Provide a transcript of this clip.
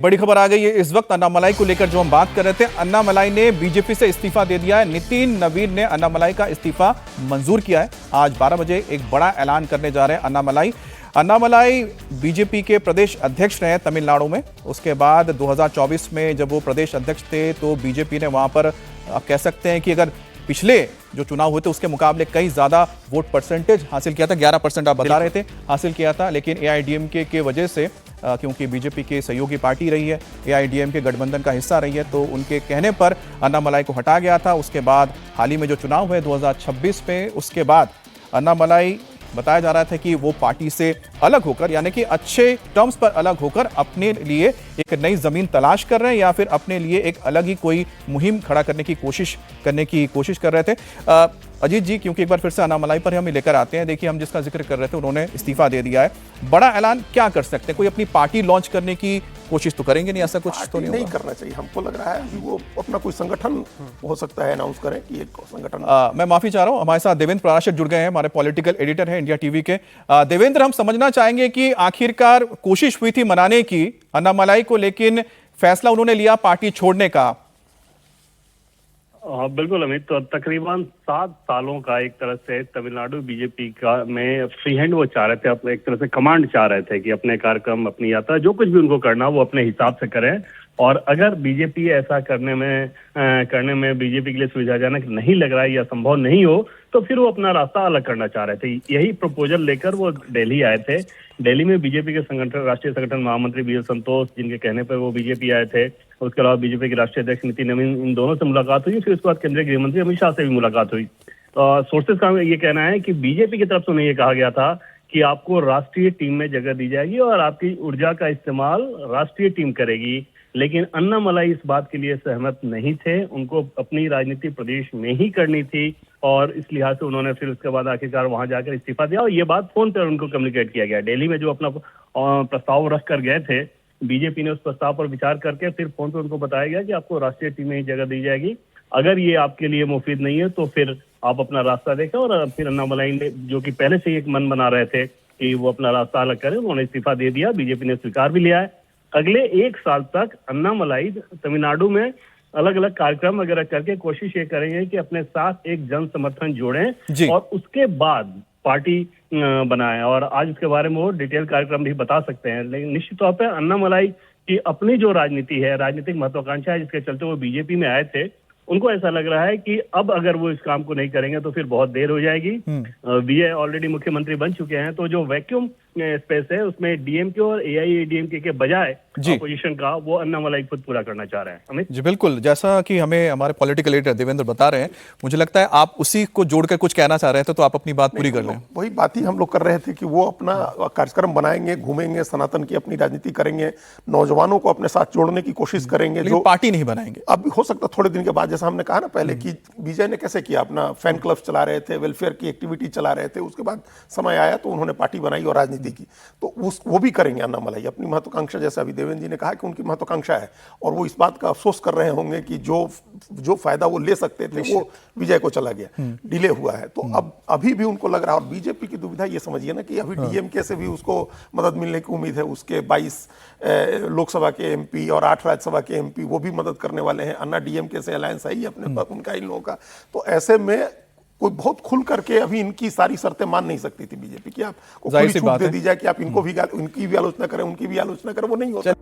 बड़ी खबर आ गई है इस वक्त अन्नामलाई को लेकर जो हम बात कर रहे थे। अन्नामलाई ने बीजेपी से इस्तीफा दे दिया है। नितिन नवीन ने अन्नामलाई का इस्तीफा मंजूर किया है। आज 12 बजे एक बड़ा ऐलान करने जा रहे हैं अन्नामलाई बीजेपी के प्रदेश अध्यक्ष रहे तमिलनाडु में। उसके बाद 2024 में जब वो प्रदेश अध्यक्ष थे तो बीजेपी ने वहां पर आप कह सकते हैं कि अगर पिछले जो चुनाव हुए थे उसके मुकाबले कई ज्यादा वोट परसेंटेज हासिल किया था। 11% आप बता रहे थे हासिल किया था, लेकिन एआईडीएमके के वजह से क्योंकि बीजेपी की सहयोगी पार्टी रही है, एआईडीएमके गठबंधन का हिस्सा रही है, तो उनके कहने पर अन्नामलाई को हटा गया था। उसके बाद हाल ही में जो चुनाव हुए 2026 में, उसके बाद अन्नामलाई बताया जा रहा था कि वो पार्टी से अलग होकर, यानी कि अच्छे टर्म्स पर अलग होकर अपने लिए एक नई जमीन तलाश कर रहे हैं या फिर अपने लिए एक अलग ही कोई मुहिम खड़ा करने की कोशिश कर रहे थे। अजीत जी, क्योंकि एक बार फिर से अन्नामलाई पर हम लेकर आते हैं। देखिए, हम जिसका जिक्र कर रहे थे उन्होंने इस्तीफा दे दिया है। बड़ा ऐलान क्या कर सकते हैं? कोई अपनी पार्टी लॉन्च करने की कोशिश तो करेंगे नहीं, ऐसा कुछ तो नहीं करना चाहिए। हमको लग रहा है कि वो अपना कोई संगठन हो सकता है अनाउंस करें कि एक संगठन। मैं माफी चाह रहा हूं, हमारे साथ देवेंद्र पराशर जुड़ गए हैं, हमारे पॉलिटिकल एडिटर हैं इंडिया टीवी के। देवेंद्र, हम समझना चाहेंगे कि आखिरकार कोशिश हुई थी मनाने की अन्नामलाई को, लेकिन फैसला उन्होंने लिया पार्टी छोड़ने का। बिल्कुल अमित, तो तकरीबन 7 सालों का एक तरह से तमिलनाडु बीजेपी का में फ्री हैंड वो चाह रहे थे, अपने एक तरह से कमांड चाह रहे थे कि अपने कार्यक्रम, अपनी यात्रा, जो कुछ भी उनको करना वो अपने हिसाब से करें। और अगर बीजेपी ऐसा करने में बीजेपी के लिए सुविधाजनक नहीं लग रहा है या संभव नहीं हो, तो फिर वो अपना रास्ता अलग करना चाह रहे थे। यही प्रपोजल लेकर वो दिल्ली आए थे। दिल्ली में बीजेपी के राष्ट्रीय संगठन महामंत्री बी एल संतोष, जिनके कहने पर वो बीजेपी आए थे, उसके अलावा बीजेपी के राष्ट्रीय अध्यक्ष नितिन नवीन, इन दोनों से मुलाकात हुई। फिर उसके बाद केंद्रीय गृह मंत्री अमित शाह से भी मुलाकात हुई। सोर्सेज का ये कहना है कि बीजेपी की तरफ से उन्हें ये कहा गया था कि आपको राष्ट्रीय टीम में जगह दी जाएगी और आपकी ऊर्जा का इस्तेमाल राष्ट्रीय टीम करेगी। लेकिन अन्नामलाई इस बात के लिए सहमत नहीं थे। उनको अपनी राजनीति प्रदेश में ही करनी थी और इस लिहाज से उन्होंने फिर उसके बाद आखिरकार वहां जाकर इस्तीफा दिया। और ये बात फोन पर उनको कम्युनिकेट किया गया। दिल्ली में जो अपना प्रस्ताव रख कर गए थे, बीजेपी ने उस प्रस्ताव पर विचार करके फिर फोन पर उनको बताया गया कि आपको राष्ट्रीय टीम में ही जगह दी जाएगी। अगर ये आपके लिए मुफीद नहीं है तो फिर आप अपना रास्ता देखें। और फिर अन्नामलाई ने, जो कि पहले से ही एक मन बना रहे थे कि वो अपना रास्ता अलग करें, उन्होंने इस्तीफा दे दिया। बीजेपी ने स्वीकार भी लिया है। अगले 1 साल तक अन्नामलाई तमिलनाडु में अलग अलग कार्यक्रम वगैरह करके कोशिश ये करेंगे कि अपने साथ एक जन समर्थन जोड़ें और उसके बाद पार्टी बनाएं। और आज उसके बारे में वो डिटेल कार्यक्रम भी बता सकते हैं। लेकिन निश्चित तौर पर अन्नामलाई की अपनी जो राजनीति है, राजनीतिक महत्वाकांक्षा है, जिसके चलते वो बीजेपी में आए थे, उनको ऐसा लग रहा है कि अब अगर वो इस काम को नहीं करेंगे तो फिर बहुत देर हो जाएगी। वीए ऑलरेडी मुख्यमंत्री बन चुके हैं, तो जो वैक्यूम स्पेस है उसमें डीएमके और एआईएडीएमके के बजाय अपोजिशन का वो अन्नामलाई खुद पूरा करना चाह रहे हैं। अमित जी बिल्कुल, जैसा कि हमें हमारे पॉलिटिकल एडिटर देवेंद्र बता रहे हैं, मुझे लगता है आप उसी को जोड़कर कुछ कहना चाह रहे थे, तो आप अपनी बात पूरी कर लें। वही बात ही हम लोग कर रहे थे कि वो अपना कार्यक्रम बनाएंगे, घूमेंगे, सनातन की अपनी राजनीति करेंगे, नौजवानों को अपने साथ जोड़ने की कोशिश करेंगे, जो पार्टी नहीं बनाएंगे। अब हो सकता थोड़े दिन के बाद, जैसा हमने कहा ना पहले कि विजय ने कैसे किया, अपना फैन क्लब चला रहे थे, वेलफेयर की एक्टिविटी चला रहे थे, उसके बाद समय आया तो उन्होंने पार्टी बनाई और राजनीति की। तो वो भी करेंगे अन्नामलाई अपनी महत्वाकांक्षा, जैसा अभी देवेंद्र जी ने कहा कि उनकी महत्वाकांक्षा है और वो इस बात का अफसोस कर रहे होंगे कि जो फायदा वो ले सकते थे वो विजय को चला गया, डिले हुआ है। तो अब अभी भी उनको लग रहा है, और बीजेपी की दुविधा ये समझिए ना कि अभी डीएमके से भी उसको मदद मिलने की उम्मीद है। उसके 22 लोकसभा के एमपी और 8 राज्यसभा के एमपी वो भी मदद करने वाले हैं। अन्ना डीएमके से अलायंस है ही अपने पास उनका, इन लोगों का। तो ऐसे में कोई बहुत खुल करके अभी इनकी सारी शर्तें मान नहीं सकती थी बीजेपी की। आपको खुली छूट दे दी जाए कि आप इनकी भी आलोचना करें, उनकी भी आलोचना करें, वो नहीं होता।